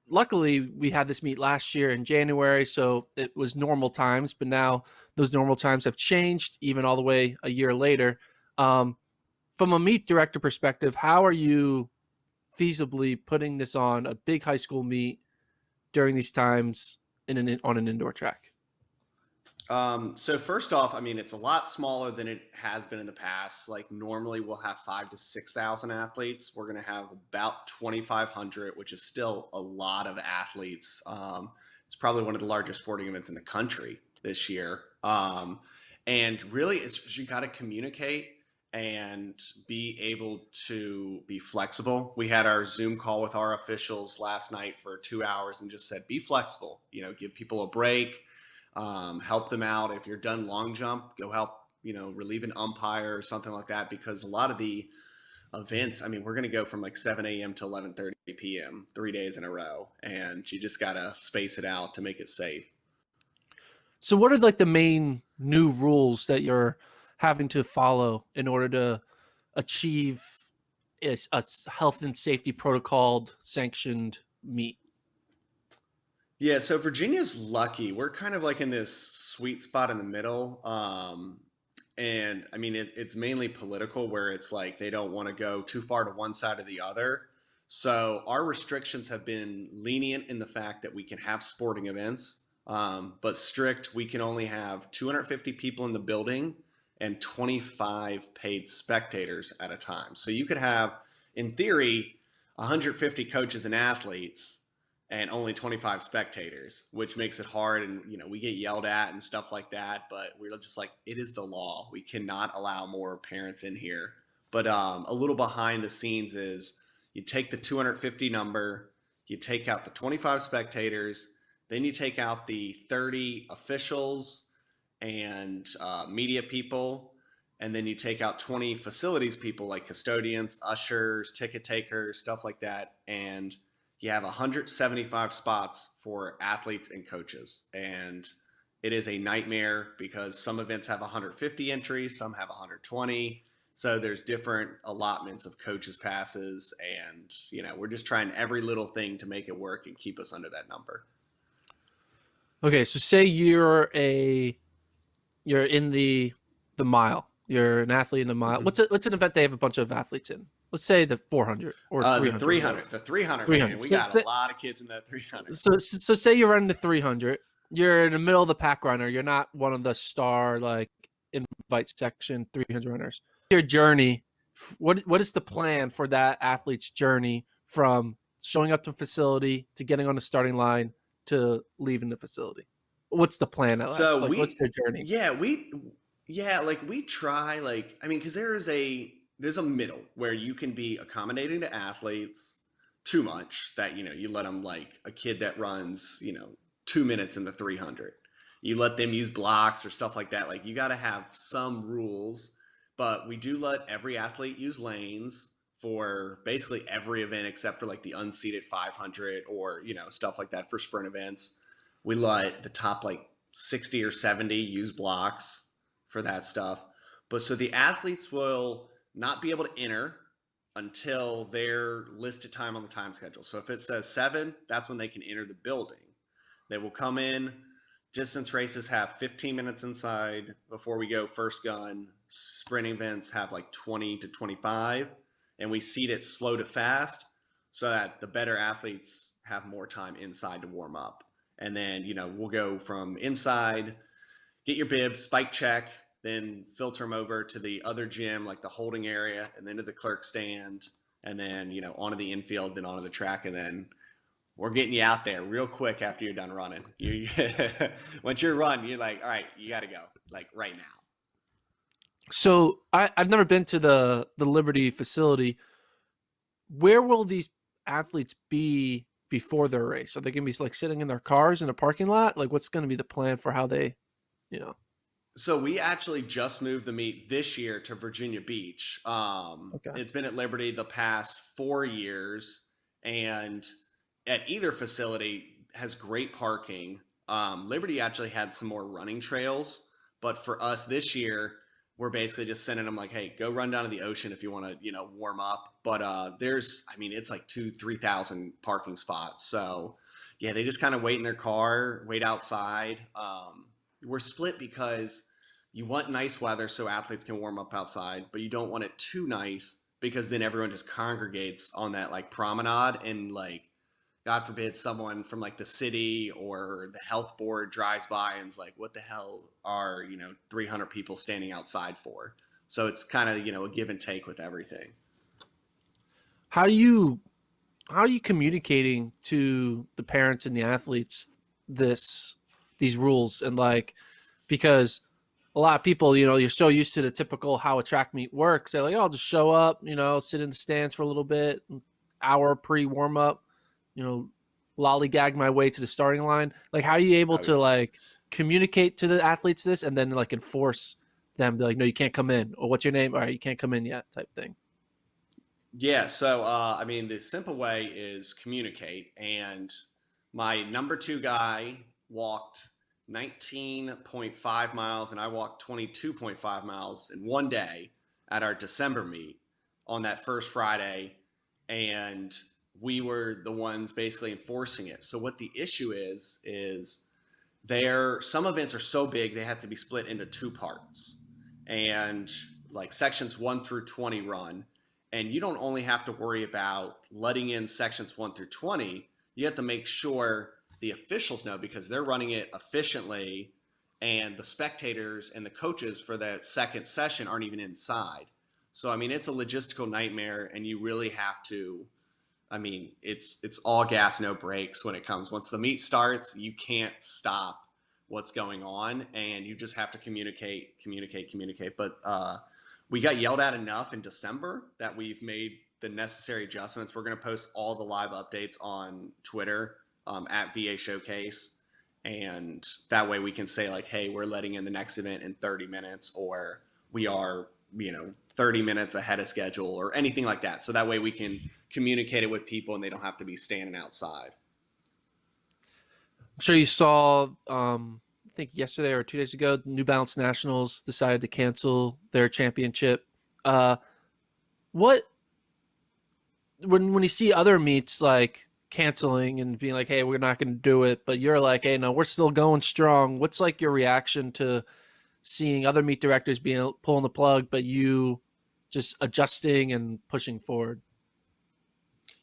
luckily we had this meet last year in January, so it was normal times, but now those normal times have changed even all the way a year later. Um, from a meet director perspective, how are you feasibly putting this on a big high school meet during these times on an indoor track? So first off, I mean, it's a lot smaller than it has been in the past. Like normally we'll have 5 to 6,000 athletes. We're going to have about 2,500, which is still a lot of athletes. It's probably one of the largest sporting events in the country this year. And really, it's you got to communicate and be able to be flexible. We had our Zoom call with our officials last night for 2 hours and just said, be flexible. You know, give people a break, help them out. If you're done long jump, go help, relieve an umpire or something like that. Because a lot of the events, I mean, we're going to go from like 7 a.m. to 11:30 p.m. 3 days in a row, and you just got to space it out to make it safe. So what are like the main new rules that you're having to follow in order to achieve a health and safety protocol sanctioned meet? Yeah, so Virginia's lucky. We're kind of like in this sweet spot in the middle. And I mean, it's mainly political where it's like they don't want to go too far to one side or the other. So our restrictions have been lenient in the fact that we can have sporting events, but strict. We can only have 250 people in the building and 25 paid spectators at a time. So you could have, in theory, 150 coaches and athletes and only 25 spectators, which makes it hard. And, we get yelled at and stuff like that, but we're just like, it is the law. We cannot allow more parents in here. But a little behind the scenes is you take the 250 number, you take out the 25 spectators, then you take out the 30 officials and media people, and then you take out 20 facilities people like custodians, ushers, ticket takers, stuff like that. And you have 175 spots for athletes and coaches. And it is a nightmare because some events have 150 entries, some have 120. So there's different allotments of coaches passes, and we're just trying every little thing to make it work and keep us under that number. Okay, so say you're in the mile. You're an athlete in the mile. Mm-hmm. What's an event they have a bunch of athletes in? Let's say the 400 or The 300, whatever. 300, the 300, man, 300. we got a lot of kids in that 300. So say you're running the 300. You're in the middle of the pack runner. You're not one of the star like invite section 300 runners. Your journey. What is the plan for that athlete's journey from showing up to a facility to getting on the starting line to leaving the facility? What's the plan, LS? So Like, what's we, their journey? yeah, like we try, like, I mean, because there's a middle where you can be accommodating to athletes too much that you let them, like a kid that runs 2 minutes in the 300. You let them use blocks or stuff like that. Like you got to have some rules, but we do let every athlete use lanes for basically every event except for like the unseated 500 or stuff like that for sprint events. We let the top like 60 or 70 use blocks for that stuff. But so the athletes will not be able to enter until their listed time on the time schedule. So if it says 7, that's when they can enter the building. They will come in. Distance races have 15 minutes inside before we go first gun. Sprint events have like 20 to 25, and we seed it slow to fast so that the better athletes have more time inside to warm up. And then, we'll go from inside, get your bibs, spike check, then filter them over to the other gym, like the holding area, and then to the clerk stand, and then, onto the infield, then onto the track, and then we're getting you out there real quick after you're done running. Once you're run, you're like, all right, you got to go, like right now. So I've never been to the Liberty facility. Where will these athletes be before their race? Are they going to be like sitting in their cars in a parking lot? Like, what's going to be the plan for how they, you know? So we actually just moved the meet this year to Virginia Beach. Okay. It's been at Liberty the past 4 years, and at either facility has great parking. Liberty actually had some more running trails, but for us this year, we're basically just sending them like, hey, go run down to the ocean if you want to, warm up. But there's, I mean, it's like 3,000 parking spots. So yeah, they just kind of wait in their car, wait outside. We're split because you want nice weather so athletes can warm up outside, but you don't want it too nice because then everyone just congregates on that like promenade, and like God forbid someone from like the city or the health board drives by and is like, what the hell are, 300 people standing outside for? So it's kind of, a give and take with everything. How do you how are you communicating to the parents and the athletes this these rules, and like, because a lot of people, you're so used to the typical how a track meet works. They're like, oh, I'll just show up, sit in the stands for a little bit, hour pre warm up, you know, lollygag my way to the starting line. Like, how are you able Oh to yeah. like communicate to the athletes this, and then like enforce them? Be like, no, you can't come in, or what's your name? All right, you can't come in yet, type thing. Yeah, so I mean, the simple way is communicate. And my number two guy walked 19.5 miles, and I walked 22.5 miles in one day at our December meet on that first Friday. And we were the ones basically enforcing it. So, what the issue is there, some events are so big they have to be split into two parts, and like sections 1 through 20 run, and you don't only have to worry about letting in sections 1 through 20, you have to make sure the officials know because they're running it efficiently, and the spectators and the coaches for that second session aren't even inside. So I mean, it's a logistical nightmare, and you really have to, I mean, it's all gas, no brakes when it comes. Once the meet starts, you can't stop what's going on, and you just have to communicate, communicate, communicate. But we got yelled at enough in December that we've made the necessary adjustments. We're going to post all the live updates on Twitter at VA Showcase, and that way we can say like, hey, we're letting in the next event in 30 minutes, or we are, 30 minutes ahead of schedule, or anything like that. So that way we can communicate it with people and they don't have to be standing outside. I'm sure you saw, I think yesterday or 2 days ago, New Balance Nationals decided to cancel their championship. Uh, what when you see other meets like canceling and being like, "Hey, we're not going to do it," but you're like, "Hey, no, we're still going strong." What's like your reaction to seeing other meet directors being pulling the plug, but you just adjusting and pushing forward?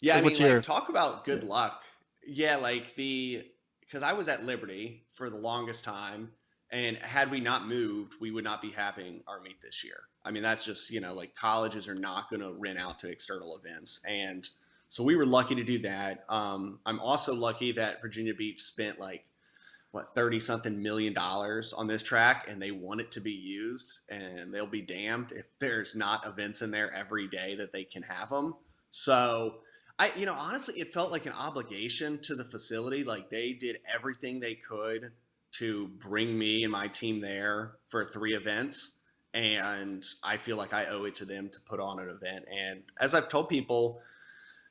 Yeah, I Like, mean, what's like, your talk about yeah? good luck. Yeah, like because I was at Liberty for the longest time, and had we not moved, we would not be having our meet this year. I mean, that's just, like colleges are not going to rent out to external events. And so we were lucky to do that. I'm also lucky that Virginia Beach spent like, what, 30 something $1 million on this track, and they want it to be used, and they'll be damned if there's not events in there every day that they can have them. So honestly, it felt like an obligation to the facility. Like they did everything they could to bring me and my team there for three events, and I feel like I owe it to them to put on an event. And as I've told people,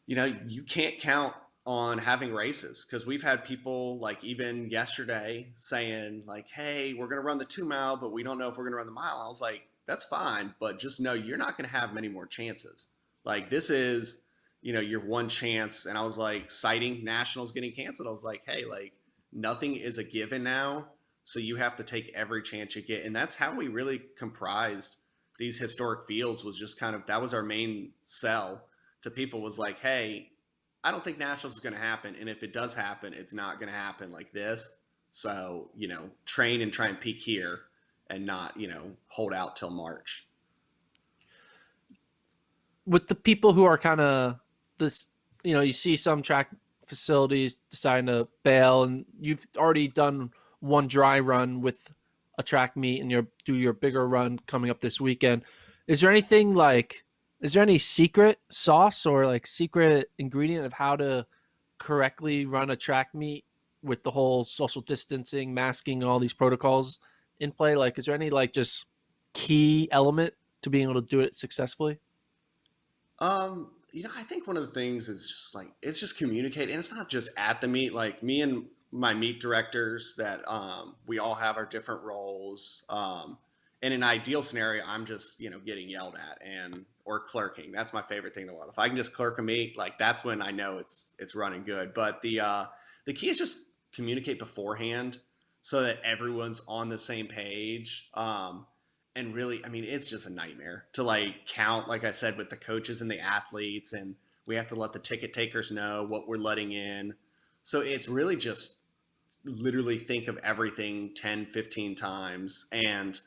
you can't count on having races, because we've had people like even yesterday saying like, hey, we're going to run the 2 mile, but we don't know if we're going to run the mile. I was like, that's fine, but just know you're not going to have many more chances. Like this is, your one chance. And I was like, citing nationals getting canceled, I was like, hey, like nothing is a given now. So you have to take every chance you get. And that's how we really comprised these historic fields, was just kind of, that was our main sell to people, was like, hey, I don't think nationals is going to happen, and if it does happen, it's not going to happen like this. So train and try and peak here, and not hold out till March. With the people who are kind of this, you see some track facilities deciding to bail, and you've already done one dry run with a track meet, and you do your bigger run coming up this weekend. Is there anything like, is there any secret sauce or like secret ingredient of how to correctly run a track meet with the whole social distancing, masking, all these protocols in play? Like, is there any like just key element to being able to do it successfully? I think one of the things is just like, it's just communicate, and it's not just at the meet. Like me and my meet directors, that we all have our different roles. in an ideal scenario, I'm just, getting yelled at or clerking. That's my favorite thing in the world. If I can just clerk a meet, like that's when I know it's running good. But the key is just communicate beforehand so that everyone's on the same page. And really, I mean, it's just a nightmare to like count, like I said, with the coaches and the athletes, and we have to let the ticket takers know what we're letting in. So it's really just literally think of everything 10, 15 times. And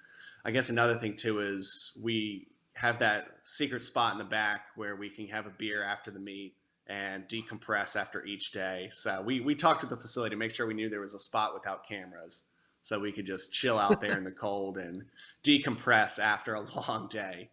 I guess another thing too is we have that secret spot in the back where we can have a beer after the meet and decompress after each day. So we talked to the facility to make sure we knew there was a spot without cameras so we could just chill out there in the cold and decompress after a long day.